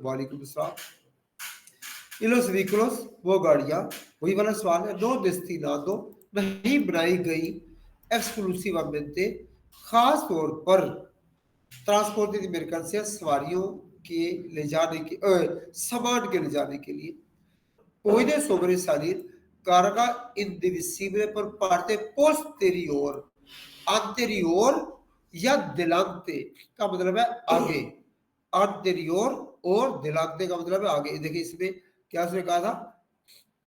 वालेकुम अस्सलाम। Y los vehículos, वो गाड़ियाँ, वही वाला सवाल है, no destinado, नहीं बनाई गई exclusivamente, खास तौर पर ट्रांसपोर्ट दी mercancía, सवारियों के ले जाने के सामान के ले जाने के लिए puede sobresalir carga indivisible por parte posterior, anterior या delante का मतलब है आगे, anterior और delante का मतलब है आगे। देखिए इसमें क्या उसने कहा था,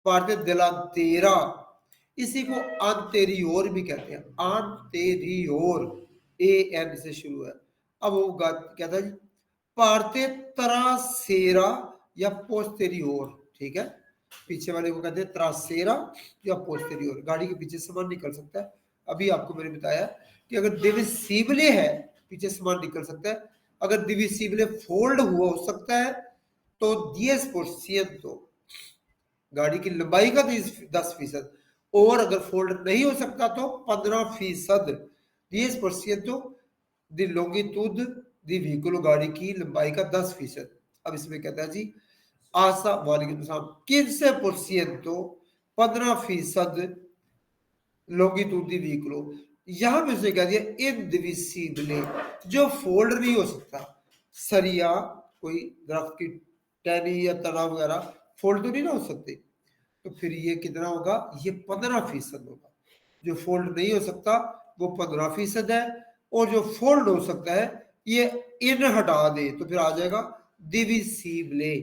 parte delantera, इसी को anterior भी कहते हैं, anterior, an से शुरू है। अब वो कहता है parte trasera या posterior, ठीक है, पीछे वाले को कहते हैं ट्रासेरा या पोस्टेरियर, गाड़ी के पीछे सामान निकल सकता है। अभी आपको मैंने बताया कि अगर डिविसिबले है पीछे सामान निकल सकता है, अगर डिविसिबले फोल्ड हुआ हो सकता है तो 10% तो गाड़ी की लंबाई का 10%, और अगर फोल्ड नहीं हो सकता तो 15%, 10% दी लॉन्गिट्यूड दी व्हीकल, गाड़ी की लंबाई का 10%। अब इसमें कहता है जी आशा वालेकुम सलाम 15%, 15% लॉन्गिट्यूड दी व्हीकल, यहां पे उसने कह दिया इनडिविसिबले, जो फोल्ड नहीं हो सकता, सरिया कोई दरख्त की टहनी या तना वगैरह फोल्ड तो नहीं ना हो सकते, तो फिर ये कितना होगा, ये 15% होगा। जो फोल्ड नहीं हो सकता वो 15% है, और जो फोल्ड हो सकता है ये इन हटा दे तो फिर आ जाएगा डिविसिबले।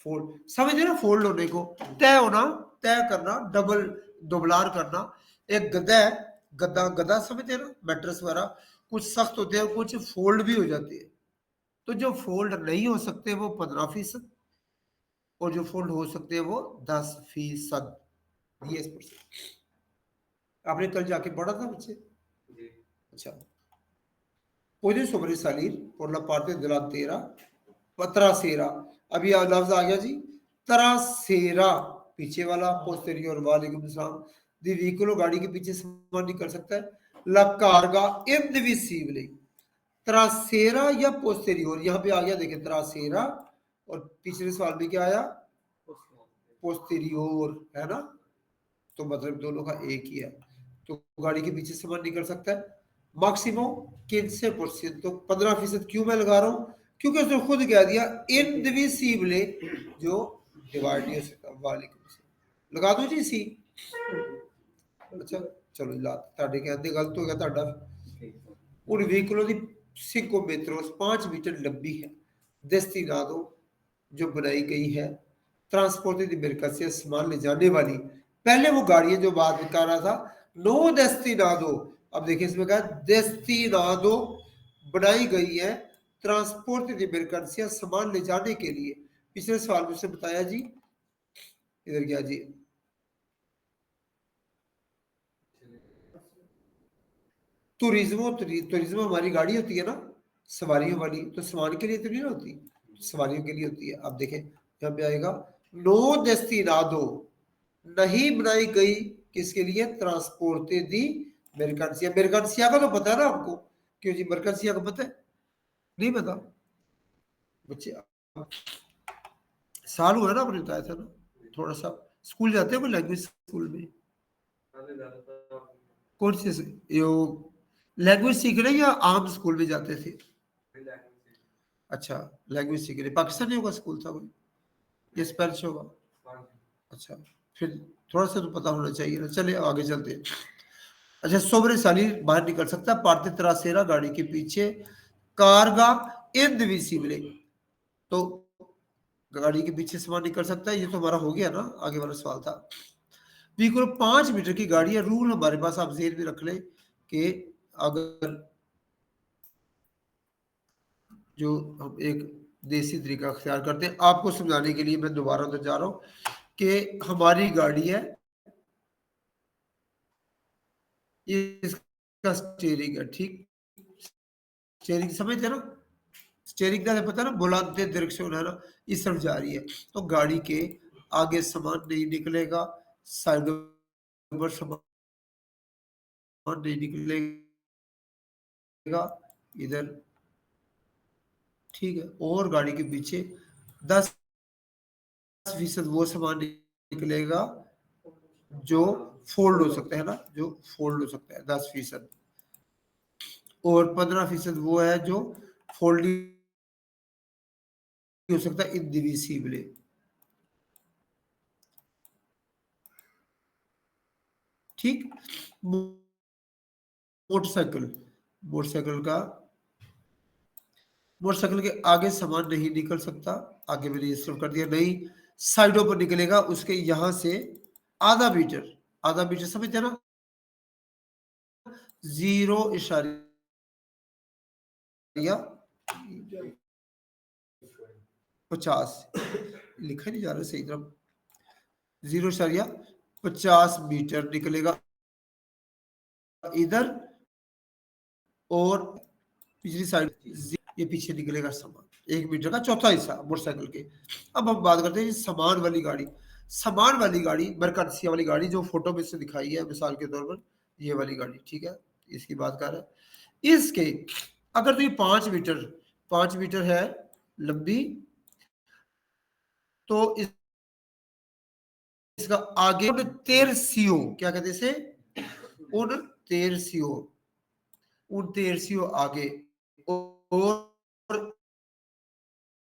फोल्ड समझे ना, फोल्ड होने को, तय होना, तय करना, डबल दोबलार करना। एक गद्दा है, गद्दा गद्दा समझते हैं ना, मैट्रेस वगैरह कुछ सख्त होते हैं, कुछ फोल्ड भी हो जाते हैं, तो जो फोल्ड नहीं हो सकते वो 15%, और जो फोल्ड हो सकते हैं वो 10%, 10%। आपने कल जाके पढ़ा था बच्चे? अच्छा, puede sobresalir por la parte delantera, trasera, अभी लफ्ज आ गया जी trasera, पीछे वाला, posterior वालेकुम सलाम, दी व्हीकल, गाड़ी के पीछे सामान नहीं कर सकता है, la carga indivisible, trasera या posterior, यहाँ पे आ गया देखिए trasera, और पिछले सवाल में क्या आया, posterior, है ना, तो मतलब दोनों का एक ही है, तो गाड़ी के पीछे सामान निकल सकता है। मैक्सिमम 15%, तो 15% क्यों मैं लगा रहा हूं, क्योंकि उसने खुद कह दिया इनडिविसिबले, जो डिवाइड नहीं हो सकता। वालेकुम सलाम, लगा दो जी सी। अच्छा चलो ला, ਤੁਹਾਡੇ कहते गलत हो गया ਤੁਹਾਡਾ। उन व्हीकलों की 5 metros 5 मीटर लंबी है, destinado जो बनाई गई है, ट्रांसपोर्ट दी मिल्कियत से सामान ले जाने वाली, पहले वो गाड़ियां जो बात कर रहा था नो डेस्टिनादो, अब देखिए इसमें कहा डेस्टिनादो बनाई गई है ट्रांसपोर्ट दी मिल्कियत से सामान ले जाने के लिए। पिछले सवाल में से बताया जी, इधर क्या जी, टूरिज्म हमारी गाड़ी होती है ना सवारियों वाली, तो सामान के लिए तो नहीं होती, सवारियों के लिए होती है। अब देखें यहाँ पे आएगा नो डेस्टिनादो, नहीं बनाई गई किसके लिए, ट्रांसपोर्टे दी मेरकांसिया, मेरकांसिया का तो पता है ना आपको, क्यों जी मेरकांसिया का पता है, नहीं पता बच्चे, साल हुआ ना आपने बताया था ना, थोड़ा सा स्कूल जाते हैं कोई लैंग्वेज स्कूल में, कौन से यो लैंग्वेज सीखने या आम स्कूल में जाते थे? अच्छा लैंग्वेज सीखने, पाकिस्तानी होगा स्कूल था कोई, ये स्पेनिश होगा, अच्छा फिर थोड़ा सा तो पता होना चाहिए ना। चलिए आगे चलते हैं। अच्छा सोबरे साली बाहर निकल सकता है, पार्टी त्रासेरा गाड़ी के पीछे, कारगा इनविजिबले, तो गाड़ी के पीछे सामान निकल सकता है, ये तो हमारा हो गया ना, आगे वाला सवाल था। बिल्कुल 5 मीटर की गाड़ी है, रूल हमारे पास आप जेल में रख ले कि अगर जो हम एक देसी तरीका अख्तियार करते हैं, आपको समझाने के लिए मैं दोबारा तो जा रहा हूँ कि हमारी गाड़ी है, ये इसका स्टीयरिंग है, ठीक, स्टीयरिंग समझते हैं ना, स्टीयरिंग का पता ना, बुलंद डायरेक्शन है ना, इस तरफ जा रही है, तो गाड़ी के आगे सामान नहीं निकलेगा, साइड पर सामान नहीं निकलेगा, इधर ठीक है, और गाड़ी के पीछे 10% वो सामान निकलेगा जो फोल्ड हो सकता है ना, जो फोल्ड हो सकता है 10%, और 15% वो है जो फोल्ड हो सकता है इनडिविजिबली। ठीक। मोटरसाइकिल, मोटरसाइकिल का मोटरसाइकिल के आगे सामान नहीं निकल सकता, आगे मैंने ये सिर्फ कर दिया, नहीं साइडों पर निकलेगा, उसके यहां से आधा मीटर, आधा मीटर समझते हैं ना, 0.50 लिखा नहीं जा रहा सही तरह, 0.50 मीटर निकलेगा इधर, और पिछली साइड ये पीछे निकलेगा सामान, 1 मीटर का चौथा हिस्सा मोटरसाइकिल के। अब हम बात करते हैं सामान वाली गाड़ी। सामान वाली गाड़ी, मरकनसिया वाली गाड़ी जो फोटो में से दिखाई है मिसाल के तौर पर, ये वाली गाड़ी, ठीक है, इसकी बात कर रहे हैं। इसके अगर तो ये 5 मीटर, 5 मीटर है लंबी, तो इसका आगे उन तेरसियो, क्या कहते हैं इसे, उन तेरसियो, उन तेरसियो आगे, और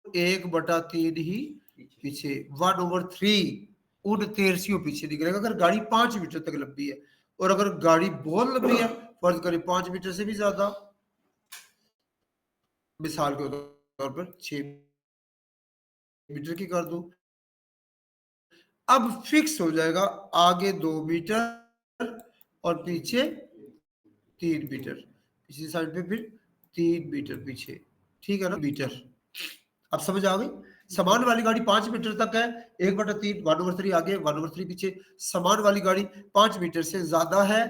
1/3 ही पीछे, 1/3 उन तेरसियों पीछे निकलेगा अगर गाड़ी 5 मीटर तक लंबी है। और अगर गाड़ी बहुत लंबी है, फर्ज करें 5 मीटर से भी ज्यादा, मिसाल के तौर पर 6 मीटर की कर दूं, अब फिक्स हो जाएगा आगे 2 मीटर और पीछे 3 मीटर, पिछली साइड पे फिर 3 मीटर पीछे, ठीक है ना, मीटर। अब समझ आ गई। समान वाली गाड़ी 5 मीटर तक है, 1/3, 1/3 आगे, 1/3 पीछे। समान वाली गाड़ी 5 मीटर से ज्यादा है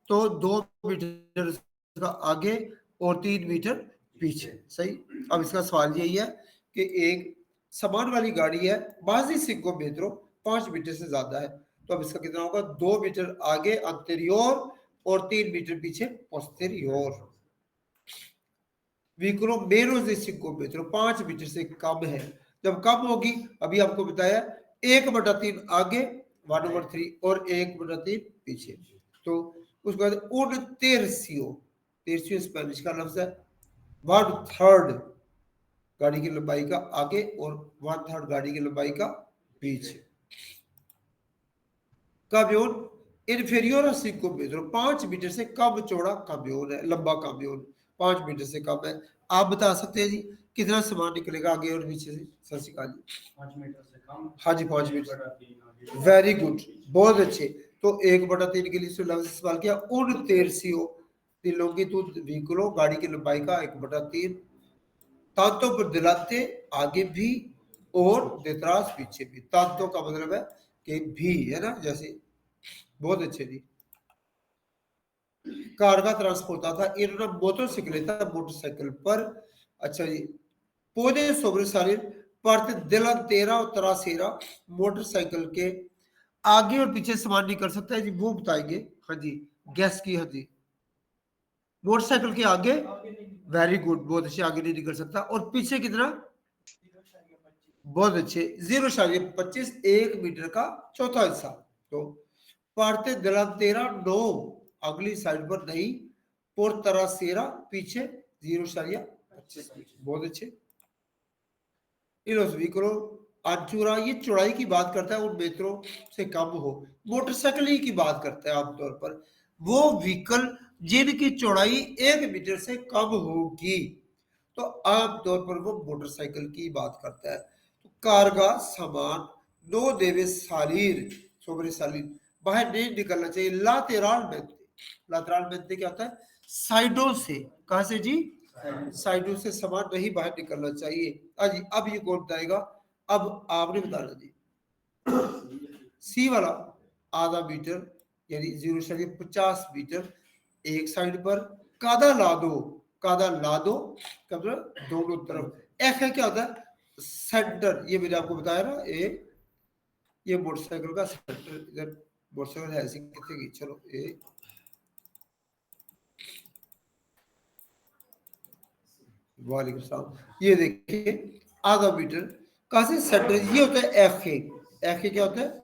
तो 2 मीटर का आगे और 3 मीटर पीछे। सही। अब इसका सवाल यही है कि एक समान वाली गाड़ी है, बाजी सिंको मेट्रो 5 मीटर से ज्यादा है, तो अब इसका कितना होगा, 2 मीटर आगे अंतरियोर और 3 मीटर पीछे पोस्टेरियोर। व्हीकलों मेनों से सिंको मेट्रो 5 मीटर से कम है, जब कम होगी, अभी आपको बताया 1/3 आगे, 1/3 और 1/3 पीछे, तो उसके बाद उन तेरसियो, तेरसियो स्पेनिश का लफ्ज है, 1/3 गाड़ी की लंबाई का आगे और 1/3 गाड़ी की लंबाई का पीछे। काम्योन इन्फेरियोर सिंको मेट्रो 5 मीटर से कम चौड़ा काम्योन है, लंबा काम्योन 5 मीटर से कम है। आप बता सकते हैं जी कितना सामान निकलेगा आगे और पीछे से। सत श्रीकाल जी। 5 मीटर से कम, हाँ जी 5 मीटर, वेरी गुड, बहुत अच्छे। तो 1/3 के लिए सवाल किया, उन तेरसियो लोंगिट्यूड व्हीकलों गाड़ी की लंबाई का 1/3, तांतों पर दिलाते आगे भी और देतराज पीछे भी। तांतों का मतलब है कि भी, है ना, जैसे, बहुत अच्छे जी। कार का ट्रांसपोर्ट था, इन्होंने मोटरसाइकिल था मोटरसाइकिल पर। अच्छा जी, पौधे sobresalir parte delantera और trasera मोटरसाइकिल के आगे और पीछे सामान नहीं कर सकता है जी, वो बताएंगे। हाँ जी, गैस की, हाँ जी, मोटरसाइकिल के आगे, वेरी गुड, बहुत अच्छे, आगे नहीं निकल सकता, और पीछे कितना, बहुत अच्छे, 0.25, 1 मीटर का चौथा हिस्सा। तो पार्टे delantera नो, अगली साइड पर नहीं, por trasera पीछे 0.25, बहुत अच्छे। इलोस व्हीकलों अंचुरा, ये चौड़ाई की बात करता है उन मेट्रो से कम हो, मोटरसाइकिल ही की बात करता है आमतौर पर, वो व्हीकल जिनकी चौड़ाई 1 मीटर से कम होगी, तो आमतौर पर वो मोटरसाइकिल की बात करता है। तो कारगा सामान नो देवे सालीर, सोबरे सालीर, बाहर नहीं निकलना चाहिए, लातेराल मेंते, लातेराल मेंते क्या होता है, साइडों से, कहां से जी, साइडों से सामान नहीं बाहर निकलना चाहिए। अजी अब ये कौन बताएगा, अब आपने बताना जी। सी वाला आधा मीटर, यानी 0.50 मीटर एक साइड पर, कादा ला दो, कादा ला दो का मतलब दोनों तरफ। एफ है क्या होता है, सेंटर, ये मैंने आपको बताया ना, ये मोटरसाइकिल का सेंटर, इधर मोटरसाइकिल है ऐसी कितने की, चलो वालेकुम सलाम। ये देखिए आधा मीटर कहाँ से सेंटर, ये होता है एफ ए क्या होता है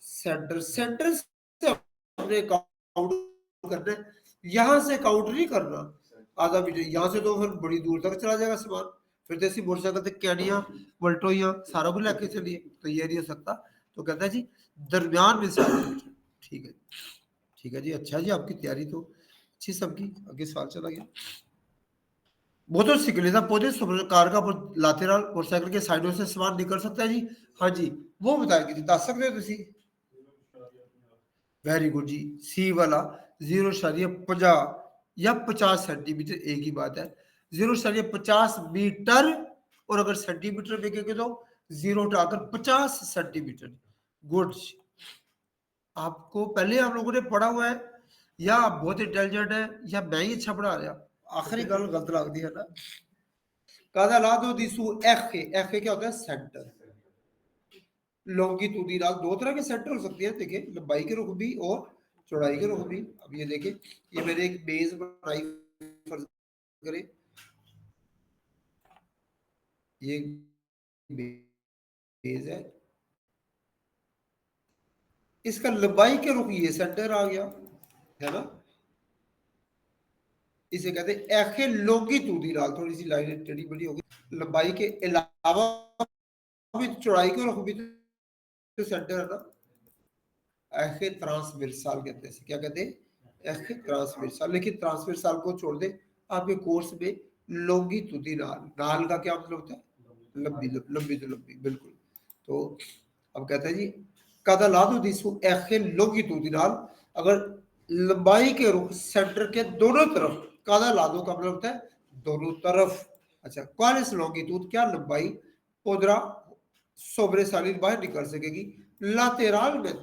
सेंटर, सेंटर से अपने काउंट करना है, यहाँ से काउंट नहीं करना। आधा मीटर यहाँ से तो फिर बड़ी दूर तक चला जाएगा सामान, फिर तो ऐसी मोटरसाइकिल तक कैनिया वल्टोइया सारा कुछ लेके चलिए, तो ये नहीं हो सकता। तो कहता है जी दरमियान में से आधा मीटर। ठीक है, ठीक है जी, अच्छा जी, आपकी तैयारी तो अच्छी सबकी। आगे सवाल चला गया। मोटरसाइकिल पौधे कार का लातेराल मोटरसाइकिल के साइडों से सामान निकल सकता है जी। हाँ जी, वो बताएगी दस सकते हो तुसी। वेरी गुड जी, सी वाला 0.50 या 50 सेंटीमीटर एक ही बात है। 0.50 मीटर, और अगर सेंटीमीटर में कहेंगे तो 0 उठाकर 50 सेंटीमीटर। गुड, आपको पहले हम लोगों ने पढ़ा हुआ है, या आप बहुत इंटेलिजेंट है, या मैं ही अच्छा पढ़ा रहा। आखिरी गल गलत लगती है ना। कादा ला दो दिसू एफ के क्या होता है सेंटर। लॉन्गिट्यूडिनल दो तरह के सेंटर हो सकते हैं, देखिए लंबाई के रुख भी और चौड़ाई के रुख भी। अब ये देखिए, ये मैंने एक बेस बनाई, फर्ज करें ये बेस है, इसका लंबाई के रुख ये सेंटर आ गया है ना। इसे कहते हैं एखे लॉन्गिट्यूडिनल, थोड़ी सी लाइन टेढ़ी बड़ी होगी। लंबाई के अलावा भी चौड़ाई के रुख भी तो सेंटर है ना। एखे ट्रांसवर्सल कहते हैं, क्या कहते हैं एखे ट्रांसवर्सल। लेकिन ट्रांसवर्सल को छोड़ दे, आपके कोर्स में लॉन्गिट्यूडिनल, नाल का क्या मतलब होता है लंबी, लंबी तो लंबी बिल्कुल। तो अब कहते हैं जी कदा ला दो दिसु एखे लॉन्गिट्यूडिनल, अगर लंबाई के रुख सेंटर के दोनों तरफ, कदा ला दो का मतलब होता है दोनों तरफ। अच्छा, कौन इस लॉन्गिट्यूड क्या लंबाई पोदरा sobresalir बाहर निकल सकेगी लातेराल में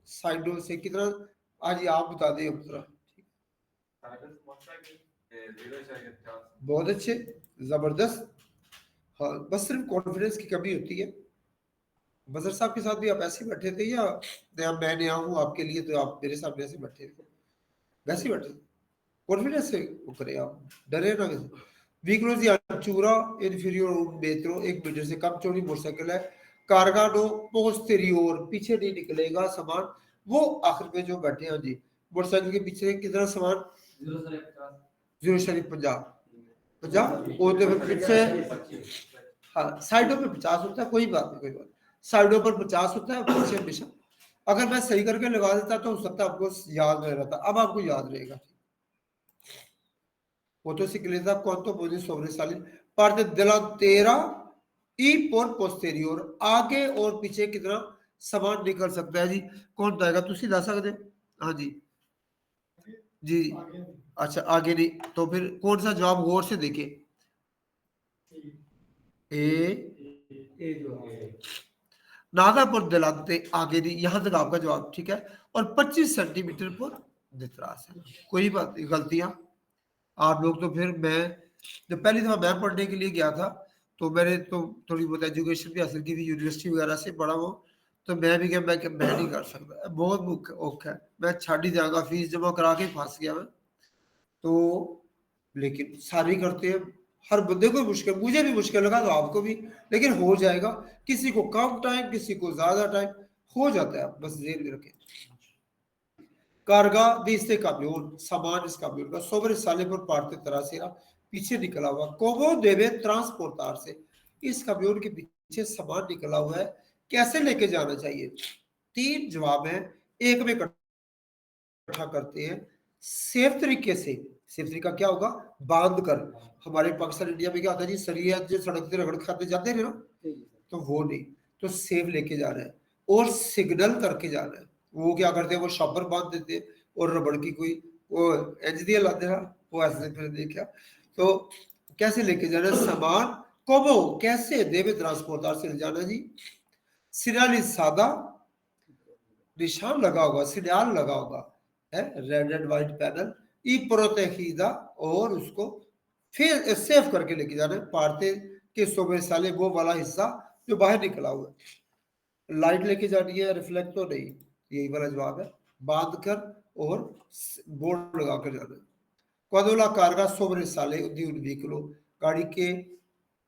साइडों से कितना। आज आप बता दें उत्तर। बहुत अच्छे, जबरदस्त। हाँ, बस सिर्फ कॉन्फिडेंस की कमी होती है। बजर साहब के साथ भी आप ऐसे ही बैठे थे, या मैं नया हूँ आपके लिए तो आप मेरे सामने ऐसे बैठे थे, वैसे ही बैठे थे कॉन्फिडेंस से वो करें, आप डरे ना किसी। वीकनेस या चूरा इन्फीरियर मेट्रो, 1 मीटर से कम चौड़ी मोटरसाइकिल है। कारगानो पोस्टेरियोर, पीछे नहीं निकलेगा सामान। वो आखिर में जो बैठे हैं जी, मोटरसाइकिल के पीछे कितना सामान 0.50 50, और तो फिर पीछे हाँ साइडों पे 50 होता है, कोई बात नहीं, कोई बात। साइडों पर 50 होता है, पीछे हमेशा। अगर मैं सही करके लगा देता तो हो सकता है आपको याद नहीं रहता, अब आपको याद रहेगा। motocicleta cuánto puede sobresalir parte delantera y por posterior, आगे और पीछे कितना सामान निकल सकता है जी। कौन बताएगा, तुसी दस सकते हाँ जी जी। अच्छा आगे नहीं, तो फिर कौन सा जवाब गौर से देखिए। ए नादा पर दिलाते आगे नहीं, यहां तक आपका जवाब ठीक है। और 25 सेंटीमीटर पर दितरास है, कोई बात नहीं, गलतियां आप लोग। तो फिर मैं जब पहली दफा मैं पढ़ने के लिए गया था, तो मैंने तो थोड़ी बहुत एजुकेशन भी हासिल की थी, यूनिवर्सिटी वगैरह से पढ़ा वो। तो मैं भी क्या मैं नहीं कर सकता, बहुत औखा है, मैं छाड़ ही जाऊंगा, फीस जमा करा के फंस गया मैं। तो लेकिन सारे करते हैं, हर बंदे को मुश्किल, मुझे भी मुश्किल लगा तो आपको भी, लेकिन हो जाएगा। किसी को कम टाइम, किसी को ज्यादा टाइम, हो जाता है, बस जेल में रखें। Carga de este camión, सामान इस camión का sobresale por parte trasera, पीछे निकला हुआ। Cómo debe transportarse, इस camión के पीछे सामान निकला हुआ है, कैसे लेके जाना चाहिए। 3 जवाब है, एक में इकट्ठा करते हैं सेफ तरीके से। सेफ तरीका क्या होगा, बांध कर। हमारे पाकिस्तान इंडिया में क्या होता है जी, सरिया जो सड़क से रगड़ खाते जाते हैं ना, तो वो नहीं, तो सेफ लेके जा रहे हैं और सिग्नल करके जा रहे हैं। वो क्या करते हैं, वो शॉपर बांध देते हैं और रबड़ की कोई वो एच दिया लाते हैं, वो ऐसे फिर देखा। तो कैसे लेके जाना है सामान, कोबो कैसे देवे ट्रांसपोर्टर से ले जाना जी। सिराली सादा निशान लगा होगा, सिग्नल लगा होगा है, रेड एंड व्हाइट पैनल ई प्रोटेगिदा, और उसको फिर सेफ करके लेके जाना है। पार्टे के सोबे साले वो वाला हिस्सा जो बाहर निकला हुआ है। लाइट लेके जानी है, रिफ्लेक्ट तो नहीं, यही वाला जवाब है, बांध कर और बोर्ड लगा कर जाना है। Cuando la carga sobresale de un vehículo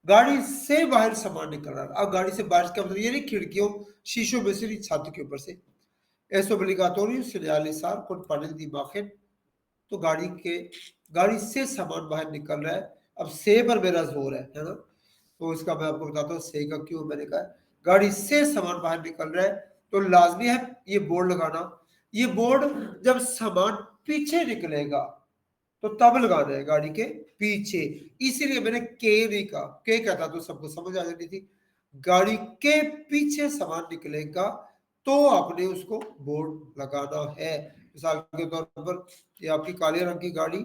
गाड़ी से बाहर सामान निकल रहा है। अब गाड़ी से बाहर का मतलब ये नहीं खिड़कियों शीशों में से नहीं, छत के ऊपर से। Es obligatorio señalizar con panel de imagen। तो गाड़ी से सामान बाहर निकल रहा है। अब से पर मेरा जोर है ना, तो इसका मैं आपको बताता हूँ से का क्यों मैंने कहा। गाड़ी से सामान बाहर निकल रहा है तो लाजमी है ये बोर्ड लगाना। ये बोर्ड जब सामान पीछे निकलेगा तो तब लगाना है, गाड़ी के पीछे। इसीलिए मैंने के नहीं कहा, के कहता तो सबको समझ आ जाती थी। गाड़ी के पीछे सामान निकलेगा तो आपने उसको बोर्ड लगाना है। मिसाल के तौर पर ये आपकी काले रंग की गाड़ी,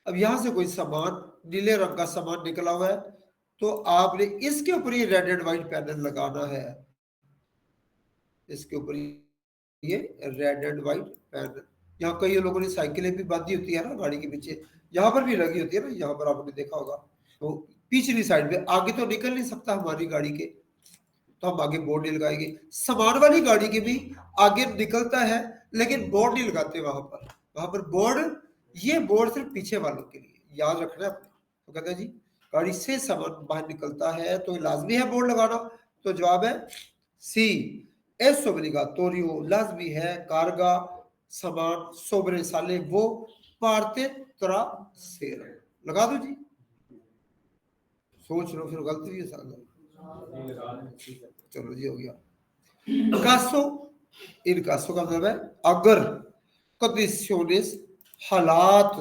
अब यहां से कोई सामान नीले रंग का सामान निकला हुआ है तो आपने इसके ऊपर ये रेड एंड व्हाइट पैनल लगाना है। इसके ऊपर ये रेड एंड व्हाइट पैनल। यहाँ कई लोगों ने साइकिलें भी बांधी होती है ना गाड़ी के पीछे, यहाँ पर भी लगी होती है ना, यहाँ पर आपने देखा होगा। तो पिछली साइड पे आगे तो निकल नहीं सकता हमारी गाड़ी के, तो हम आगे बोर्ड नहीं लगाएंगे। सामान वाली गाड़ी के भी आगे निकलता है लेकिन बोर्ड नहीं लगाते वहां पर बोर्ड, ये बोर्ड सिर्फ पीछे वालों के लिए, याद रखना है आपने। तो कहते हैं जी गाड़ी से सामान बाहर निकलता है तो लाजमी है बोर्ड लगाना। तो जवाब है सी, एस ओब्लिगाटोरियो, लाजमी है कार्गा सामान सोबरे साले वो पारते तरा सेर। लगा दो जी, सोच लो फिर गलत भी है साला। चलो जी हो गया। caso, इन caso का मतलब है अगर, condiciones हालात,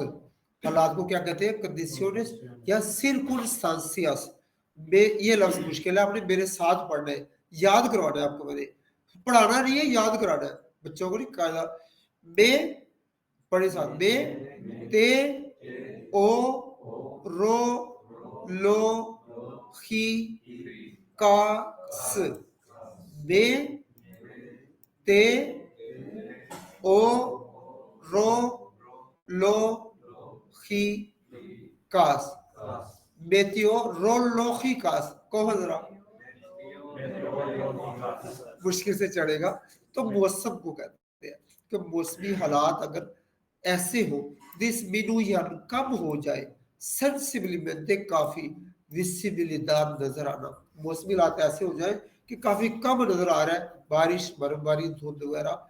हालात को क्या कहते हैं condiciones या circunstancias में। ये लफ्ज मुश्किल है, आपने मेरे साथ पढ़ना है, याद करवाना है आपको, मैंने पढ़ाना नहीं है, याद कराना है बच्चों को। नहीं कहा में, पढ़े साथ में, ते ओ रो लो ही का स, में ते ओ रो लो ही कास, मेटियोरोलॉजिकास। कहो जरा, मुश्किल से चढ़ेगा। तो मौसम को कहते हैं कि मौसमी हालात अगर ऐसे हो, disminuyan कम हो जाए, सेंसिबिलिटी काफी, विजिबिलिदार नजर आना। मौसमी हालात ऐसे हो जाए कि काफी कम नजर आ रहा है, बारिश बर्फबारी धुंध वगैरह।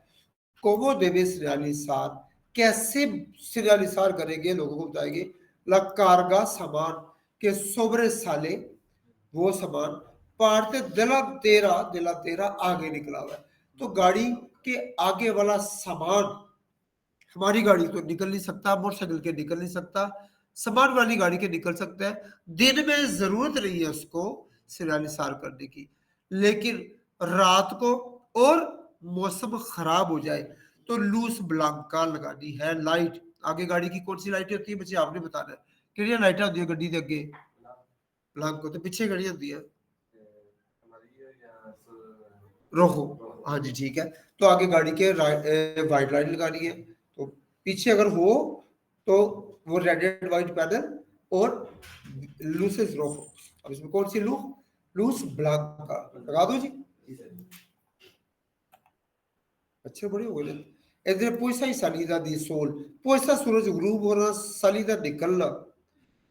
कोमो देवे सिरालिसार, कैसे सिरालिसार करेंगे, लोगों को बताएंगे। ला कार्गा सामान के सोबरे साले वो सामान पारते दिला तेरा आगे निकला हुआ है। तो गाड़ी के आगे वाला सामान, हमारी गाड़ी तो निकल नहीं सकता, मोटरसाइकिल के निकल नहीं सकता, सामान वाली गाड़ी के निकल सकता है। दिन में जरूरत नहीं है उसको सिरानिसार करने की, लेकिन रात को और मौसम खराब हो जाए तो लूस ब्लांका लगानी है। लाइट आगे गाड़ी की कौन सी लाइटें होती है बच्चे, आपने बताना है किहड़ियां लाइटें होती है गड्डी के अगे। ब्लांको तो पीछे खड़ी होती है, रोको, हाँ जी ठीक है। तो आगे गाड़ी के वाइट लाइट लगानी है, तो पीछे अगर हो तो वो रेड एंड व्हाइट पैनल और लूसेस रोको। अब इसमें कौन सी लूस ब्लांका लगा दो जी। अच्छे बड़े हो गए। इधर पोइसा ही सालीदा दी सोल, पोइसा सूरज गुरूब होना, सालीदा निकलना।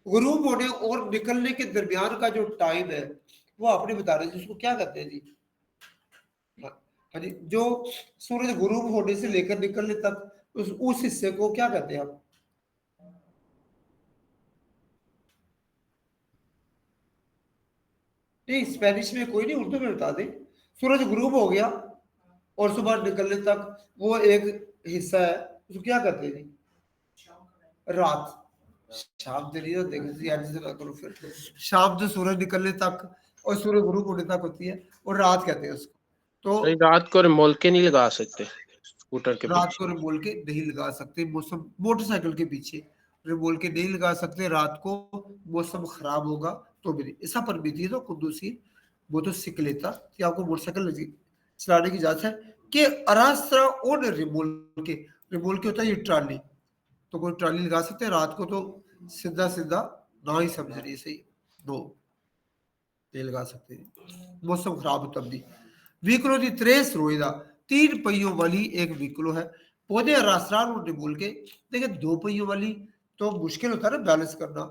गुरूब होने और निकलने के दरमियान का जो टाइम है वो आपने बता रहे, जिसको क्या कहते हैं जी। हाँ जी, जो सूरज गुरूब होने से लेकर निकलने तक उस हिस्से को क्या कहते हैं आप। नहीं स्पेनिश में कोई नहीं, उर्दू में बता दे। सूरज गुरूब हो गया और सुबह निकलने तक वो एक हिस्सा है, उसको क्या कहते हैं जी, रात। शाम तो नहीं होते, ना करो फिर। शाम जो सूरज निकलने तक और सूरज गुरूब होने तक होती है और रात कहते हैं उसको। तो रात को रिमोल के नहीं लगा सकते स्कूटर के रात पीछे, को रिमोल के नहीं लगा सकते, मौसम मोटरसाइकिल के पीछे रिमोल के नहीं लगा सकते, रात को मौसम खराब होगा तो भी नहीं। ऐसा पर भी थी तो कुदूसी वो तो सीख लेता कि आपको मोटरसाइकिल चलाने की इजाजत है कि अरास्त्रा और रिमोल के होता है ये ट्राली। तो कोई ट्राली लगा सकते हैं रात को, तो सीधा सीधा ना ही समझ रही सही, नो नहीं लगा सकते, मौसम खराब हो तब भी। व्हीकलों की त्रेस रोइदा, तीन पहियों वाली एक व्हीकलो है, पौधे रास्तार उन्होंने बोल के देखिए, दो पहियों वाली तो मुश्किल होता है ना बैलेंस करना,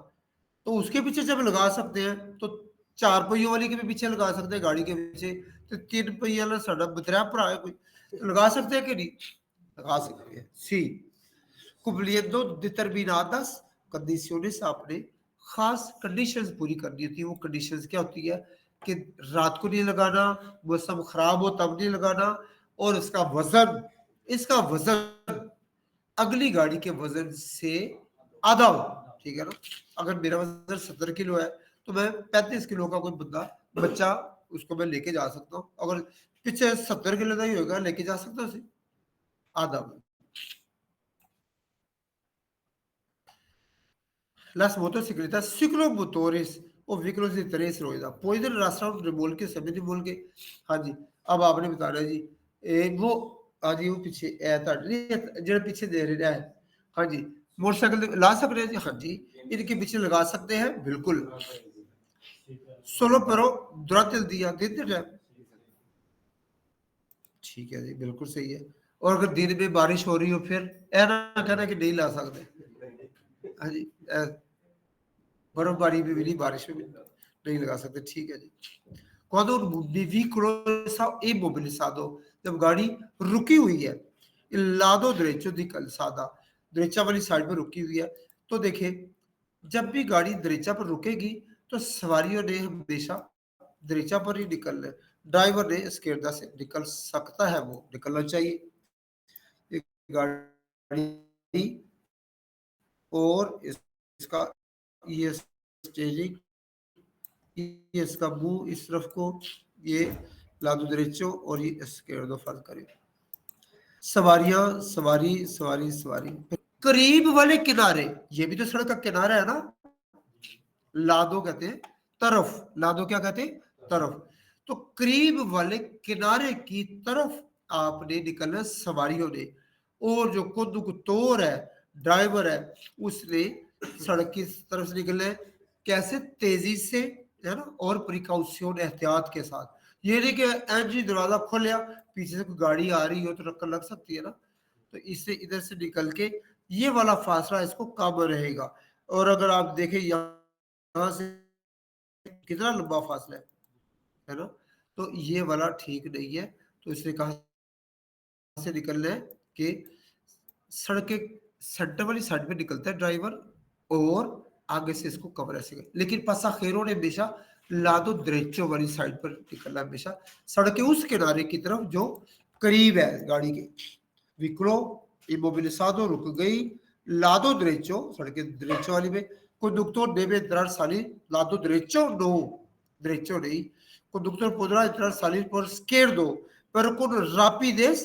तो उसके पीछे जब लगा सकते हैं तो चार पहियों वाली के भी पीछे लगा सकते हैं गाड़ी के पीछे, तो तीन पहिया वाला साडा बतरा भरा है कोई, तो लगा सकते हैं कि नहीं? लगा सकते हैं। सी cumpliendo determinadas condiciones आपने खास कंडीशंस पूरी करनी होती है। वो कंडीशंस क्या होती है कि रात को नहीं लगाना, मौसम खराब हो तब नहीं लगाना, और इसका वजन अगली गाड़ी के वजन से आधा हो, ठीक है ना? अगर मेरा वजन 70 किलो है तो मैं 35 किलो का कोई बच्चा उसको मैं लेके जा सकता हूँ, अगर पीछे 70 किलो का ही होगा लेके जा सकता हूँ उसे आधा में। Las motocicletas ciclomotores o vehículos de tres ruedas pueden arrastrar un remolque सभी remolque। हाँ जी, अब आपने बताना जी वो हाँ जी, वो पीछे जरा पीछे दे रहा है। हाँ जी, मोटरसाइकिल ला सकते हैं जी, हाँ जी, इनके पीछे लगा सकते हैं बिल्कुल। Solo pero durante el día देते हैं, ठीक है जी, बिल्कुल सही है। और अगर दिन में बारिश हो रही हो फिर ऐ ना कहना कि नहीं ला सकते। हाँ जी, बर्फबारी में भी नहीं, बारिश में भी नहीं लगा सकते, ठीक है जी। Quando un veicolo è immobilizzato, जब गाड़ी रुकी हुई है, il lato diretto di calzata, दिरेचा वाली साइड पर रुकी हुई है, तो देखिए जब भी गाड़ी दिरेचा पर रुकेगी तो सवारियों ने हमेशा दिरेचा पर ही निकलना है, ड्राइवर ने स्केरदा से निकल सकता है, वो निकलना चाहिए। एक गाड़ी और इसका ये स्टेरिंग, ये इसका मुंह इस तरफ को, ये लादो derecho और ये izquierdo फर्ज करें। सवारियां सवारी सवारी सवारी करीब वाले किनारे, ये भी तो सड़क का किनारा है ना, लादो कहते हैं तरफ, लादो क्या कहते हैं तरफ, तो करीब वाले किनारे की तरफ आपने निकलना सवारियों ने, और जो कंडक्टर है ड्राइवर है उसने सड़क की तरफ से निकलना है, कैसे तेजी से, है ना, और प्रिकॉशन एहतियात के साथ। ये नहीं कि एंट्री दरवाजा खोलिया पीछे से कोई गाड़ी आ रही हो तो टक्कर लग सकती है ना, तो इससे इधर से निकल के ये वाला फासला इसको कम रहेगा। और अगर आप देखें यहाँ से कितना लंबा फासला है ना, तो ये वाला ठीक नहीं है, तो इसने कहा से निकलना है कि सड़क के सेंटर वाली साइड पे निकलता है ड्राइवर, और आगे से इसको कवर ऐसे लेकिन पासाखेरों ने हमेशा लादो दिरेचो वाली साइड पर निकलना, हमेशा सड़क के उस किनारे की तरफ जो करीब है गाड़ी के। विक्रो इमोबिलिसादो रुक गई, लादो दिरेचो सड़क के दिरेचो वाली में, conductor debe entrar salir lado derecho no, derecho नहीं, conductor podrá entrar salir por izquierdo pero con rapidez,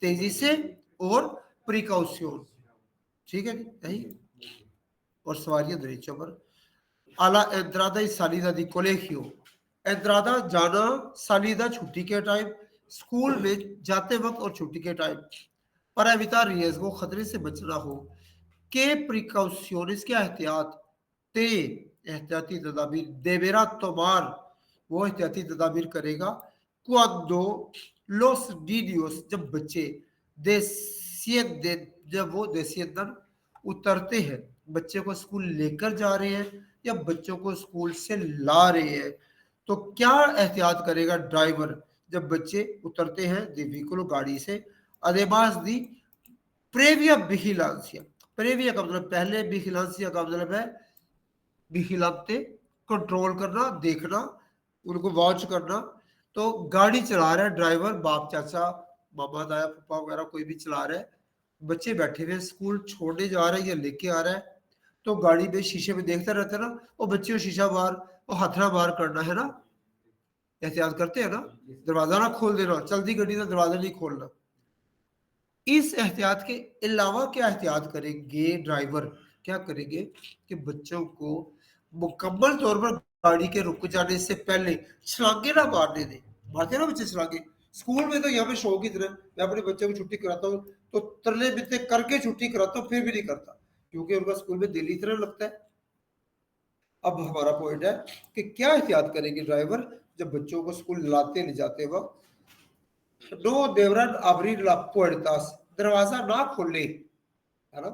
तेजी से और प्रिकॉशन, ठीक है नहीं, और सवारियां derecho पर alla entrata y salida di colegio, entrada जाना, salida छुट्टी के टाइम, स्कूल में जाते वक्त और छुट्टी के टाइम, para evitar riesgo खतरे से बचना हो, के प्रिकॉशंस क्या एहतियात, ते एहतियाती तदाबीर देवेरा tomar, वो एहतियाती तदाबीर करेगा, cuando los niños जब बच्चे descienden, जब वो desciendan उतरते हैं, बच्चे को स्कूल लेकर जा रहे हैं या बच्चों को स्कूल से ला रहे हैं, तो क्या एहतियात करेगा ड्राइवर जब बच्चे उतरते हैं दी व्हीकल गाड़ी से। además di previa vigilancia, praevia का मतलब पहले, विजिलेंसिया का मतलब है विजिलते कंट्रोल करना, देखना, उनको वॉच करना। तो गाड़ी चला रहा है ड्राइवर, बाप चाचा मामा दाया पापा वगैरह कोई भी चला रहा है, बच्चे बैठे हुए स्कूल छोड़ने जा रहे हैं या लेके आ रहा है, तो गाड़ी में शीशे में देखता रहता है ना, और बच्चे को शीशा बार और हथरा बार करना है ना, एहतियात करते हैं ना, दरवाजा ना खोल देना, चलती गड्डी का दरवाजा नहीं खोलना। इस एहतियात के अलावा क्या एहतियात करेंगे ड्राइवर, क्या करेंगे कि बच्चों को मुकम्मल तौर पर गाड़ी के रुक जाने से पहले छलांगे ना मारने दें। मारते ना बच्चे छलांगे, स्कूल में तो यहाँ पे शौक की तरह मैं अपने बच्चे को छुट्टी कराता हूँ तो तरले बिते करके छुट्टी कराता हूँ, फिर भी नहीं करता क्योंकि उनका स्कूल में दिल ही तरह लगता है। अब हमारा पॉइंट है कि क्या एहतियात करेंगे ड्राइवर जब बच्चों को स्कूल लाते ले जाते वक्त। No deberán abrir las puertas दरवाजा ना खोले, है ना,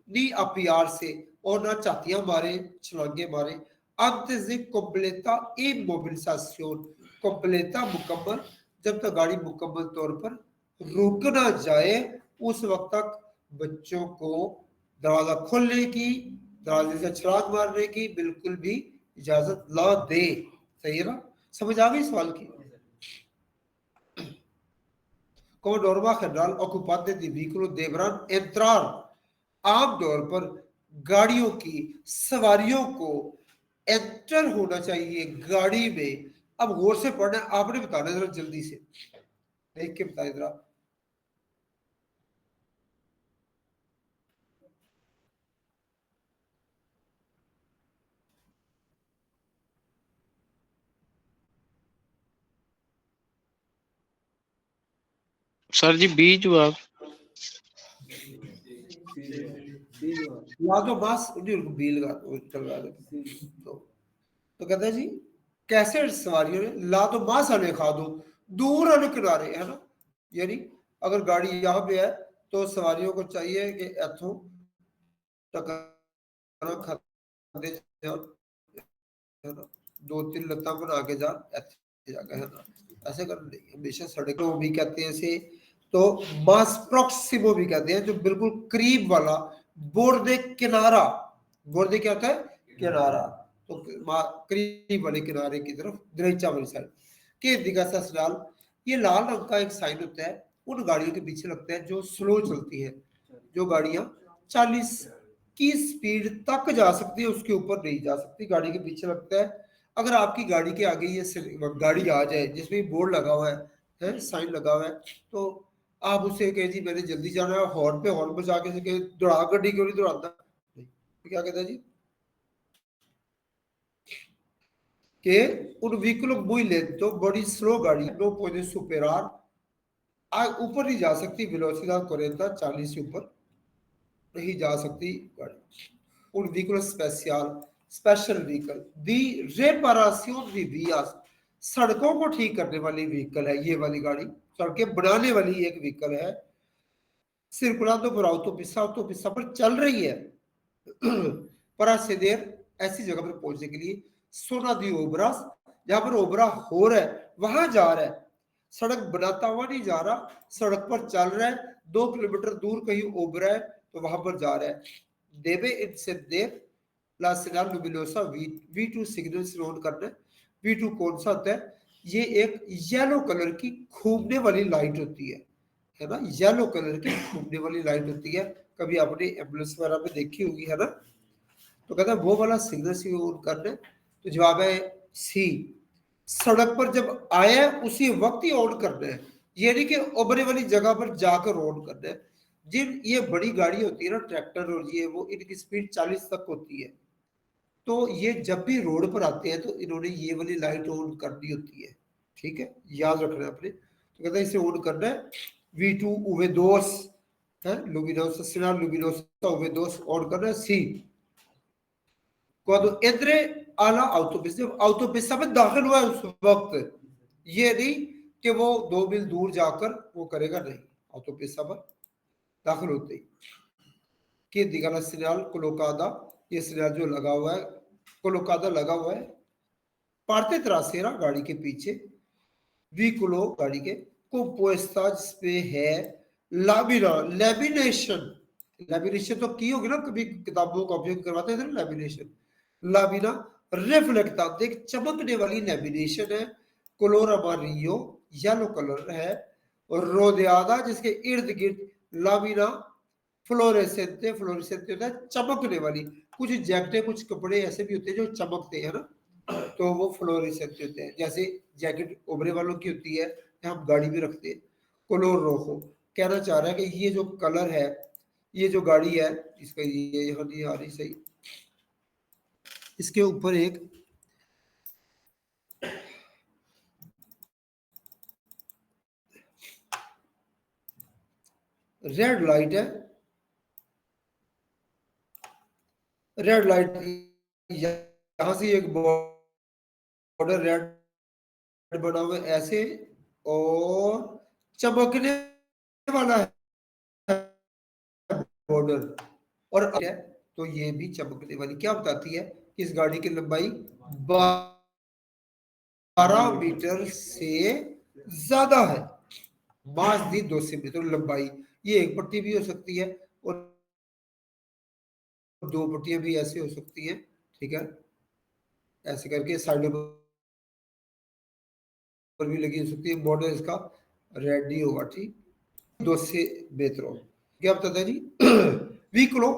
नी अपियार से और ना छातियां मारे, छलांगे मारे। antes de completa inmovilización, completa मुकम्मल, जब तक गाड़ी मुकम्मल तौर पर रुक ना जाए उस वक्त तक बच्चों को दरवाजा खोलने की, दरवाजे से छलांग मारने की बिल्कुल भी इजाजत ना दे। सही है ना, समझ आ गई सवाल की? Como norma general, ocupantes de vehículos deberán entrar, आमतौर पर गाड़ियों की सवारियों को एंटर होना चाहिए गाड़ी में। अब गौर से पढ़ना, आपने बताना जरा जल्दी से देख के बताए जरा। सर जी बी जवाब। या तो बस बी लगा तो कहते हैं जी कैसे सवारियों ने ला तो मास आने खा दो, दूर आने किनारे, है ना, यानी अगर गाड़ी यहाँ पे है तो सवारियों को चाहिए कि इथों टकरा खाते जाओ, है ना, दो तीन लत्ता बना के जा ऐसे जाके, है ना, ऐसे कर नहीं, हमेशा सड़कों भी कहते हैं इसे, तो मास प्रोक्सिमो भी कहते हैं, जो बिल्कुल करीब वाला, बोर्डे किनारा, बोर्डे क्या होता है, किनारा, तो करीब वाले किनारे की तरफ दरेचा वाली साइड के दिखा ससुराल। ये लाल रंग का एक साइन होता है, उन गाड़ियों के पीछे लगता है जो स्लो चलती है, जो गाड़ियां 40 की स्पीड तक जा सकती है, उसके ऊपर नहीं जा सकती, गाड़ी के पीछे लगता है। अगर आपकी गाड़ी के आगे ये गाड़ी आ जाए जिसमें बोर्ड लगा हुआ है साइन लगा हुआ है, तो आप उससे कहे जी मैंने जल्दी जाना है, हॉर्न पे हॉर्न बजा के दौड़ा, गड्डी क्यों नहीं दौड़ाता, क्या कहता है जी कि un vehículo muy lento, बड़ी स्लो गाड़ी no puede superar, ऊपर नहीं जा सकती, वेलोसिटी 40 से ऊपर नहीं जा सकती गाड़ी। un vehículo especial, special vehicle, दी रेपारासियोन दी vías, सड़कों को ठीक करने वाली व्हीकल है ये वाली गाड़ी, सड़कें बनाने वाली एक व्हीकल है। circulando por autopista पर चल रही है para acceder, ऐसी जगह पर पहुंचने के लिए, सोना दी ओबरास, जहां पर ओबरा हो रहा है वहां जा रहा है, सड़क बनाता हुआ नहीं जा रहा, सड़क पर चल रहा है, 2 किलोमीटर दूर कहीं ओबरा है तो वहां पर जा रहा है। देवे इनसेंदेर ला सिग्नल लुमिनोसा V2 सिग्नल से ऑन करना है। V2 कौन सा होता है, ये एक येलो कलर की घूमने वाली लाइट होती है ना, येलो कलर की घूमने वाली लाइट होती है, कभी आपने एम्बुलेंस वगैरह में देखी होगी, है ना। तो कहता है वो वाला सिग्नल से ऑन करना है, तो जवाब है सी, सड़क पर जब आया उसी वक्त ही ऑन करना है, ये नहीं कि उभरे वाली जगह पर जाकर ऑन करना है। जिन ये बड़ी गाड़ी होती है ना, ट्रैक्टर और ये वो, इनकी स्पीड 40 तक होती है, तो ये जब भी रोड पर आते हैं तो इन्होंने ये वाली लाइट ऑन करनी होती है, ठीक है, याद रखना है आपने। तो कहता है इसे ऑन करना है, V2 V2 है, लुमिनोसा सिग्नल लुमिनोसा V2 ऑन करना है, सी। Cuando entre a la autopista, autopista में दाखिल हुआ है उस वक्त, ये नहीं कि वो 2 मील दूर जाकर वो करेगा, नहीं, autopista पर दाखिल होते ही कि दिगाला सिग्नल कोलोकादा, ये सिग्नल जो लगा हुआ है, कोलोकादा लगा हुआ है, पार्टे ट्रासेरा गाड़ी के पीछे, व्हीकुलो गाड़ी के compuesta जिसपे है लामिना, लेमिनेशन, लेमिनेशन तो की होगी ना, कभी किताबों का उपयोग करवाते थे ना लेमिनेशन, लामिना रिफ्लेक्टा, देख चमकने वाली लेमिनेशन है, कलोर अमारियो येलो कलर है, और रोदेआदा जिसके इर्द गिर्द लामिना फ्लोरेसेंटे, फ्लोरेसेंटे होता है चमकने वाली, कुछ जैकेटें कुछ कपड़े ऐसे भी होते हैं जो चमकते हैं ना, तो वो फ्लोरेसेंट होते हैं, जैसे जैकेट उभरे वालों की होती है, हम गाड़ी में रखते हैं। कोलोर रोको कहना चाह रहा है कि ये जो कलर है, ये जो गाड़ी है, इसका ये यहाँ नहीं आ रही सही, इसके ऊपर एक रेड लाइट है, रेड लाइट, यहां से एक बॉर्डर रेड बना हुआ है ऐसे, और चमकने वाला है बॉर्डर और है तो ये भी चमकने वाली क्या बताती है कि इस गाड़ी की लंबाई 12 मीटर से ज्यादा है। मास दी 200 मीटर लंबाई, ये एक पट्टी भी हो सकती है और दो पट्टियां भी ऐसे हो सकती हैं, ठीक है, ऐसे करके साइडों पर भी लगी हो सकती है। बॉर्डर इसका रेडी होगा, ठीक, 200 metros. क्या बताता है जी? व्हीकलो,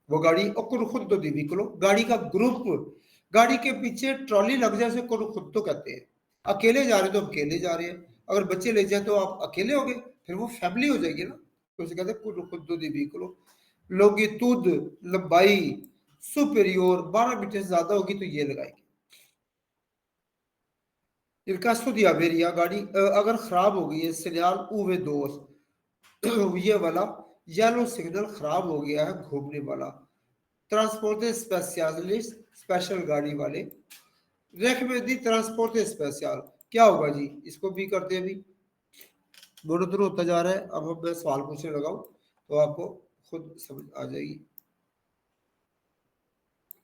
वो गाड़ी और कुल खुद तो दी व्हीकलो, गाड़ी का ग्रुप, गाड़ी के पीछे ट्रॉली लग जाए उसे कुल खुद तो कहते हैं। अकेले जा रहे तो अकेले जा रहे हैं, अगर बच्चे ले जाए तो आप अकेले हो गए, फिर वो फैमिली हो जाएगी ना, तो उसे कहते हैं कुल खुद तो दी व्हीकलो। लोगितुद, लंबाई सुपेरियोर 12 मीटर से ज्यादा होगी तो ये लगाएंगे। Il caso di averia गाड़ी अगर खराब हो गई है, सिग्नल उवे दोस्त, ये वाला येलो सिग्नल खराब हो गया है, घूमने वाला ट्रांसपोर्ट स्पेशलिस्ट, स्पेशल गाड़ी वाले रेकमेंडी ट्रांसपोर्ट स्पेशल, क्या होगा जी? इसको भी करते हैं अभी, दोनों तरह होता जा रहा है। अब मैं सवाल पूछने लगा हूं तो आपको खुद समझ आ जाएगी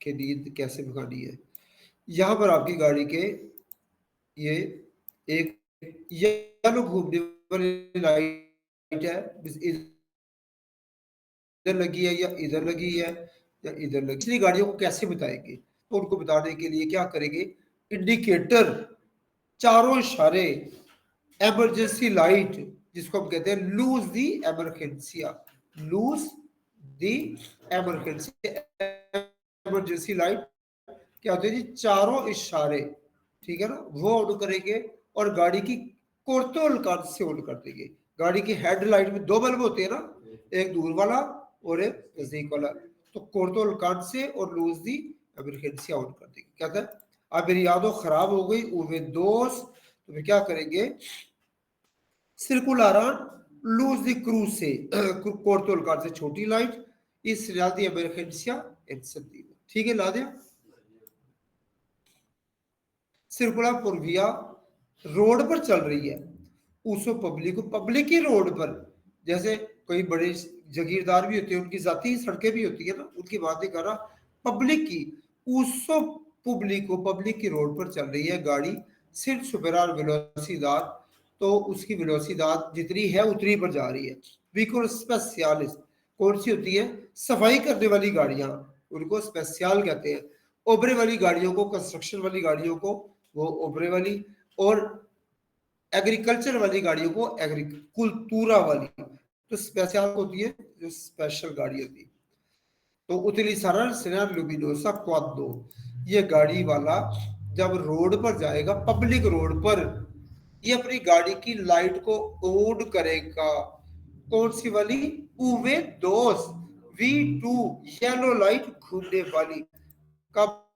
कि नींद कैसे भगानी है। यहाँ पर आपकी गाड़ी के ये एक येलो घूमने वाली लाइट है, इधर लगी है या इधर लगी है या इधर लगी, इसलिए गाड़ियों को कैसे बताएंगे? तो उनको बताने के लिए क्या करेंगे, इंडिकेटर, चारों इशारे, इमरजेंसी लाइट, जिसको हम कहते हैं लूज दी एमरजेंसिया, लूज दी एमरजेंसी, इमरजेंसी लाइट क्या होती है जी? चारों इशारे, ठीक है ना, वो ऑन करेंगे और गाड़ी की कोर्तोल कार्ड से ऑन कर देंगे। गाड़ी की हेडलाइट में दो बल्ब होते हैं ना, एक दूर वाला और एक नजदीक वाला, तो कोर्तोल कार्ड से और लूज दी इमरजेंसी ऑन कर देंगे। कहता है अब मेरी यादों खराब हो गई उवे दोस्त, तो फिर क्या करेंगे, सर्कुलर लूज दी क्रूज से कोर्तोल कार्ड से छोटी लाइट, इस दी इमरजेंसिया एंसेंडिdo, ठीक है, ला दिया। सर्कुलर पूर्विया रोड पर चल रही है, उसको पब्लिक की रोड पर, जैसे कोई बड़े जागीरदार भी होते हैं, उनकी जाती सड़कें भी होती है ना, उनकी बात नहीं कर रहा, पब्लिक की, उसो पब्लिक की रोड पर चल रही है गाड़ी, सिर्फ सुपरार वेलोसिदाद, तो उसकी वेलोसिदाद जितनी है उतनी पर जा रही है। व्हीकल स्पेशलिस्ट कौन सी होती है? सफाई करने वाली गाड़ियां, उनको स्पेशल कहते हैं। ओबरे वाली गाड़ियों को, कंस्ट्रक्शन वाली गाड़ियों को वो ओबरे वाली, और एग्रीकल्चर वाली गाड़ियों को एग्रीकल्चरा वाली, तो स्पेशल होती है जो स्पेशल गाड़ी होती है। तो उतलिसारर सेनार लुमिनोसा क्वाडो, ये गाड़ी वाला जब रोड पर जाएगा, पब्लिक रोड पर, ये अपनी गाड़ी की लाइट को ऑन करेगा। कौन सी वाली? उवे दोस V2, येलो लाइट घूमने वाली। कब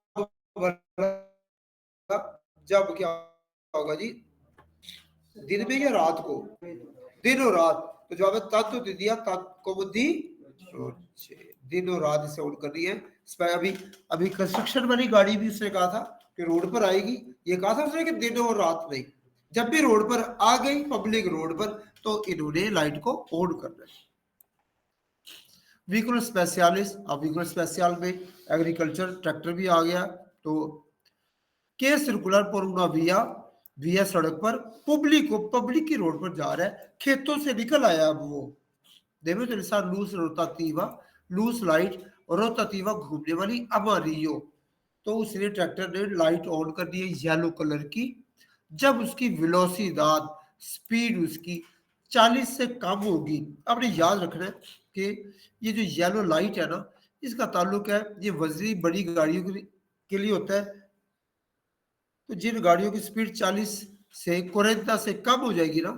जब क्या होगा जी? दिन में या रात को? दिन और रात, तो जवाब है तत्व दे दिया, तत्कोबुद्धि दिन और रात इसे ऑन करनी है। अभी अभी कंस्ट्रक्शन वाली गाड़ी भी उसने कहा था कि रोड पर आएगी, ये कहा था उसने कि दिन और रात नहीं, जब भी रोड पर आ गई पब्लिक रोड पर तो इन्होंने लाइट को ऑन करना है। व्हीकल स्पेशलिस्ट, अब व्हीकल स्पेशल में एग्रीकल्चर ट्रैक्टर भी आ गया, तो के सर्कुलर पर una via सड़क पर, पब्लिक की रोड पर जा रहा है, खेतों से निकल आया अब वो, देखो तेरे साथ लूज रोतातीवा, लूज लाइट रोतातीवा घूमने वाली अमारियो, तो उसने ट्रैक्टर ने लाइट ऑन कर दी है येलो कलर की, जब उसकी वेलोसिदाद, स्पीड उसकी 40 से कम होगी। आपने याद रखना है कि ये जो येलो लाइट है ना, इसका ताल्लुक है ये वजनी बड़ी गाड़ियों के लिए होता है, तो जिन गाड़ियों की स्पीड 40 से 40 से कम हो जाएगी ना,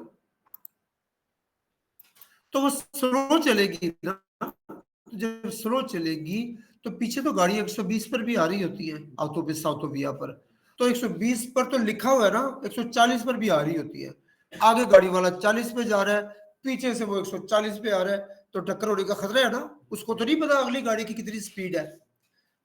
तो वो स्लो चलेगी ना, तो जब स्लो चलेगी तो पीछे तो गाड़ी 120 पर भी आ रही होती है, ऑटोविया पर, तो 120 पर तो लिखा हुआ है ना, 140 पर भी आ रही होती है। आगे गाड़ी वाला 40 पे जा रहा है, पीछे से वो 140 पे आ रहा है, तो टक्कर होने का खतरा है ना, उसको तो नहीं पता अगली गाड़ी की कितनी स्पीड है।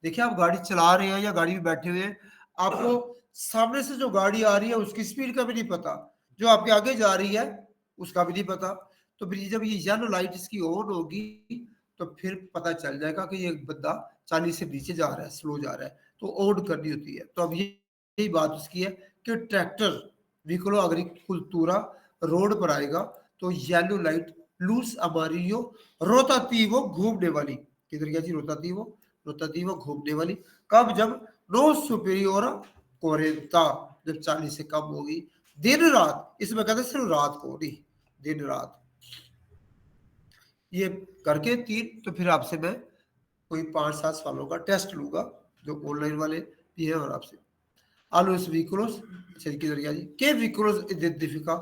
देखिए आप गाड़ी चला रहे हैं या गाड़ी में बैठे हुए हैं, आपको सामने से जो गाड़ी आ रही है उसकी स्पीड का भी नहीं पता, जो आपके आगे जा रही है उसका भी नहीं पता, तो फिर जब ये येलो लाइट इसकी ऑन होगी तो फिर पता चल जाएगा कि ये बंदा 40 से नीचे जा रहा है, स्लो जा रहा है, तो ओड करनी होती है। तो अब यही बात उसकी है कि ट्रैक्टर व्हीकलो agricultura रोड पर आएगा तो येलो लाइट लूस अमारियो रोतातीवो घूमने वाली, किधर गया जी रोतातीवो, रोतातीवो घूमने वाली, कब, जब नो सुपेरियोरा कोरेंता, जब 40 से कम होगी, दिन रात, इसमें कहते हैं सिर्फ रात को नहीं, दिन रात। ये करके तीन, तो फिर आपसे मैं कोई 5-7 सवालों का टेस्ट लूंगा जो ऑनलाइन वाले भी है, और आपसे a los vehículos, किधर गया जी, के vehículos identifica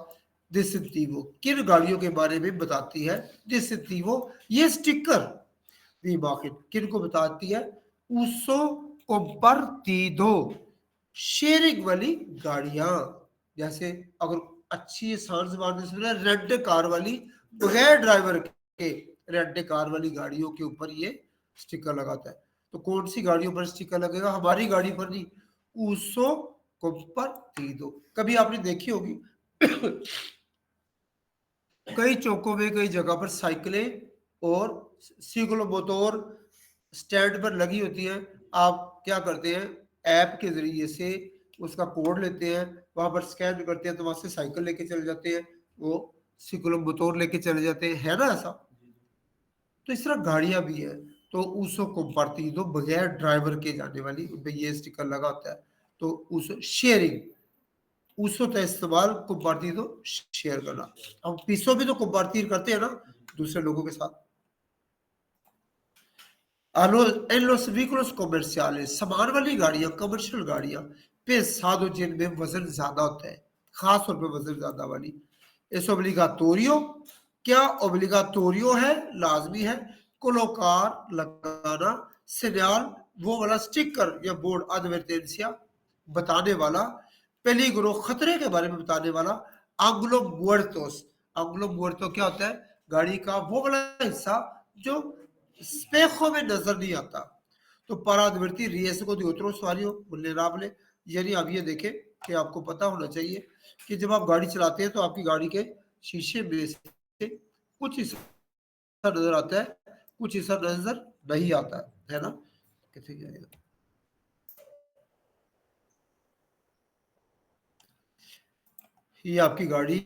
distintivo, किन गाड़ियों के बारे में बताती है distintivo, ये स्टिकर दी मार्केट किन को बताती है, uso compartido, शेयरिंग वाली गाड़ियां, जैसे अगर अच्छी आसान जबान में सुना, रेंट कार वाली, बगैर ड्राइवर के रेंट कार वाली गाड़ियों के ऊपर ये स्टिकर लगाता है। तो कौन सी गाड़ियों पर स्टिकर लगेगा, हमारी गाड़ी पर नहीं, ऊसो compartido, कभी आपने देखी होगी कई चौकों में कई जगह पर साइकिलें और साइकिलो मोटर स्टैंड पर लगी होती हैं। आप क्या करते हैं, ऐप के जरिए से उसका कोड लेते हैं, वहां पर स्कैन करते हैं, तो वहां से साइकिल लेके चले जाते हैं, वो साइकिलो मोटर लेके चले जाते हैं, है ना ऐसा। तो इस तरह गाड़ियां भी है, तो उसो compartido, बगैर ड्राइवर के जाने वाली, उन पे ये स्टिकर लगा होता है। तो उस शेयरिंग, उसो का इस्तेमाल compartido, शेयर करना। हम पीसो भी तो compartir करते हैं ना दूसरे लोगों के साथ। en los vehículos comerciales, सामान वाली गाड़ियां, कमर्शियल गाड़ियां, पेसादो, जिनमें वजन ज्यादा होता है, खास तौर पे वजन ज्यादा वाली, es obligatorio, क्या obligatorio है, लाजमी है, कोलोकार लगाना, सिग्नल, वो वाला स्टिकर या बोर्ड, advertencia, बताने वाला, पेलिग्रो, खतरे के बारे में बताने वाला, आंग्लो मुर्टोस, आंग्लो मुर्टो क्या होता है, गाड़ी का वो वाला हिस्सा जो स्पेखों में नजर नहीं आता। तो पराधवर्ती रियसको दी उतरो सवारियों vulnerable, यानी आप ये देखें कि आपको पता होना चाहिए कि जब आप गाड़ी चलाते हैं तो आपकी गाड़ी के शीशे में से कुछ हिस्सा नजर आता है, कुछ हिस्सा नजर नहीं आता है ना। कैसे जाएगा, ये आपकी गाड़ी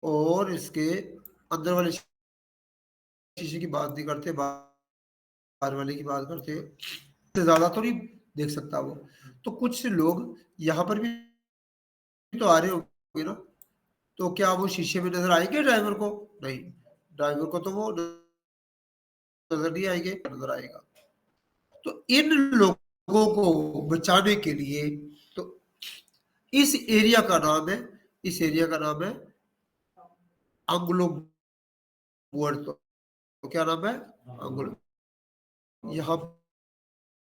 और इसके अंदर वाले शीशे की बात नहीं करते, बाहर वाले की बात करते हैं, इससे ज्यादा तो नहीं देख सकता वो। तो कुछ लोग यहाँ पर भी तो आ रहे होंगे ना, तो क्या वो शीशे में नजर आएंगे ड्राइवर को, नहीं, ड्राइवर को तो वो नजर नहीं आएंगे, नजर आएगा। तो इन लोगों को बचाने के लिए, तो इस एरिया का नाम है, इस एरिया का नाम है एंग्लो मुर्टो, तो क्या नाम है, एंग्लो, यहाँ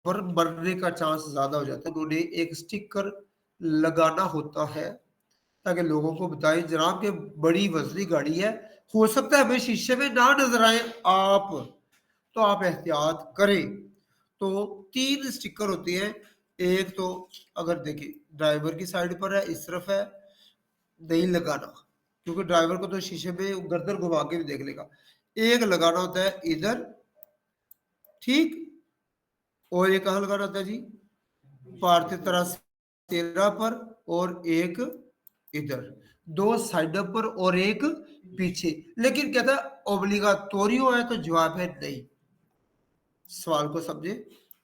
पर मरने का चांस ज्यादा हो जाता है। उन्होंने एक स्टिकर लगाना होता है ताकि लोगों को बताएं जनाब कि बड़ी वजनी गाड़ी है, हो सकता है हमें शीशे में ना नजर आए आप, तो आप एहतियात करें। तो 3 स्टिकर होते हैं, एक तो अगर देखिए ड्राइवर की साइड पर है, इस तरफ है, नहीं लगाना, क्योंकि ड्राइवर को तो शीशे में गर्दन घुमा के भी देख लेगा। एक लगाना होता है इधर, ठीक, और एक कहाँ लगाना होता है जी, पार्थिव तरह तेरह पर, और एक इधर, 2 साइड पर और एक पीछे। लेकिन कहता है ओब्लिगाटोरियो है, तो जवाब है नहीं। सवाल को समझे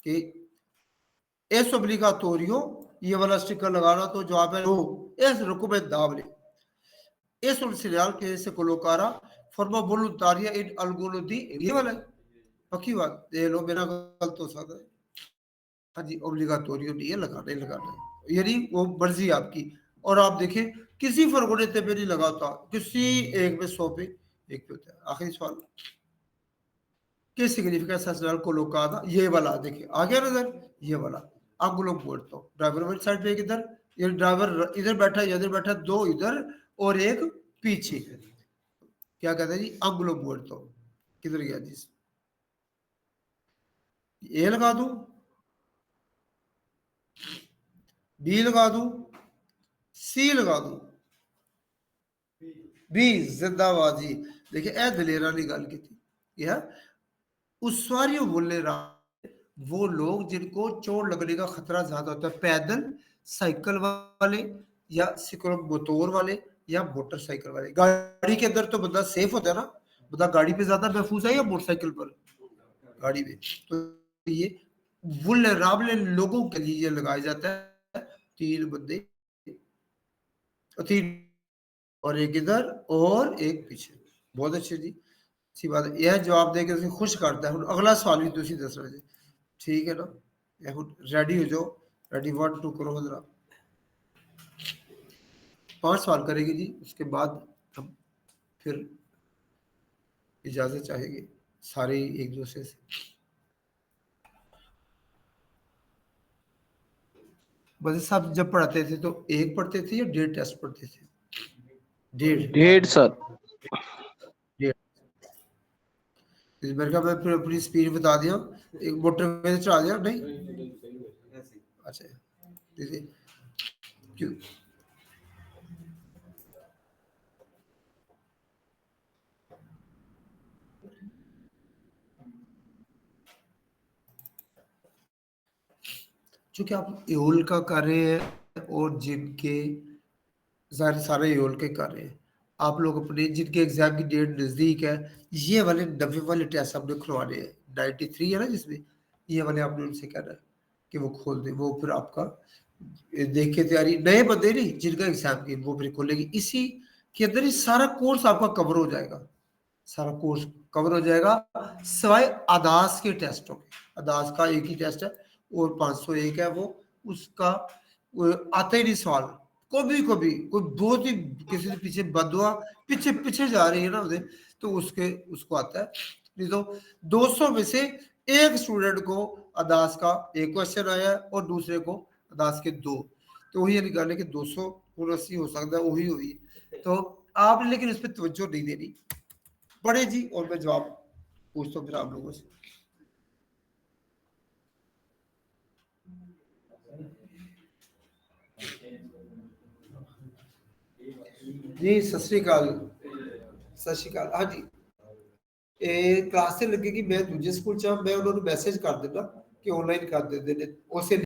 कि एस ओब्लिगाटोरियो, ये वाला स्टिकर लगाना, तो जवाब है नो, एस recommendable, es un cereal que se colocará forma voluntaria en algunos días, ये वाला है, पक्की बात, ये लो मेरा गलत हो सकता है, हाँ जी, ओब्लिगाटोरियो नहीं है, लगाना ही लगाना है, यानी वो मर्जी आपकी। और आप देखें किसी फरगोनेते पे नहीं लगाता, किसी एक में 100 पे एक पे होता है। आखिरी सवाल, किस सिग्निफिका ससुराल को लोकादा, ये वाला देखिए आ गया नजर, ये वाला अंगुलो मुerto, ड्राइवर वाली साइड पे एक इधर, ये ड्राइवर इधर बैठा है, इधर बैठा है, 2 इधर और एक पीछे, क्या कहते हैं जी, अंगुलो मुerto, किधर गया जी, ए लगा दूं, बी लगा दूं, सी लगा दूं, बी जिंदाबाद जी, देखिए ए दलेरा ने गल की यह उस्वारियों बोले वो लोग जिनको चोट लगने का खतरा ज्यादा होता है, पैदल, साइकिल वाले या सिक्योर मोटोर वाले या मोटरसाइकिल वाले। गाड़ी के अंदर तो बंदा सेफ होता है ना, बंदा गाड़ी पे ज्यादा महफूज है या मोटरसाइकिल पर? गाड़ी में। तो ये वुलनरेबल लोगों के लिए ये लगाया जाता है, तीन बंदे, तीन और एक इधर और एक पीछे। बहुत अच्छे जी, अच्छी बात है। यह जवाब देके उसे खुश करता है। अगला सवाल भी तुसी दसना जी, ठीक है ना? रेडी हो जाओ, रेडी 1 2 करो जरा। 5 सवाल करेगी जी, उसके बाद हम फिर इजाजत चाहेंगे सारे एक दूसरे से। बस साहब जब पढ़ाते थे तो एक पढ़ते थे या 1.5 टेस्ट पढ़ते थे? 1.5 सर। इस बार का मैं फिर अपनी स्पीड बता दिया, एक मोटर में चढ़ा दिया नहीं? अच्छा दीजिए क्यों? चूंकि आप एओल का कर रहे हैं और जिनके सारे एओल के कर रहे हैं, आप लोग अपने जिनके एग्जाम की डेट नजदीक है, ये वाले 90 वाले टेस्ट आपने खुलवाने हैं। 93 है ना जिसमें, ये वाले आपने उनसे कहना है कि वो खोल दे, वो फिर आपका देख के तैयारी, नए बंदे नहीं जिनका एग्जाम की वो फिर खोलेगी। इसी के अंदर ही सारा कोर्स आपका कवर हो जाएगा, सारा कोर्स कवर हो जाएगा सिवाय आदास के टेस्टों के। आदास का एक ही टेस्ट है और 501 है वो, उसका वो आता ही नहीं सवाल। कभी कभी कोई बहुत ही किसी से पीछे बदुआ पीछे पीछे जा रही है ना उसे, तो उसके उसको आता है। नहीं तो 200 में से एक स्टूडेंट को अदास का एक क्वेश्चन आया है और दूसरे को अदास के 2, तो वही निकालने के 279 हो सकता है, वही हुई। तो आपने लेकिन इस पर तवज्जो नहीं देनी। पढ़े जी और मैं जवाब पूछता हूँ फिर आप लोगों से। जी सत श्री अकाल, सत श्री अकाल। हाँ जी, क्लास से लगेगी, मैं दूजे स्कूल च मैं उन्होंने मैसेज कर देना कि ऑनलाइन कर देते हैं उसे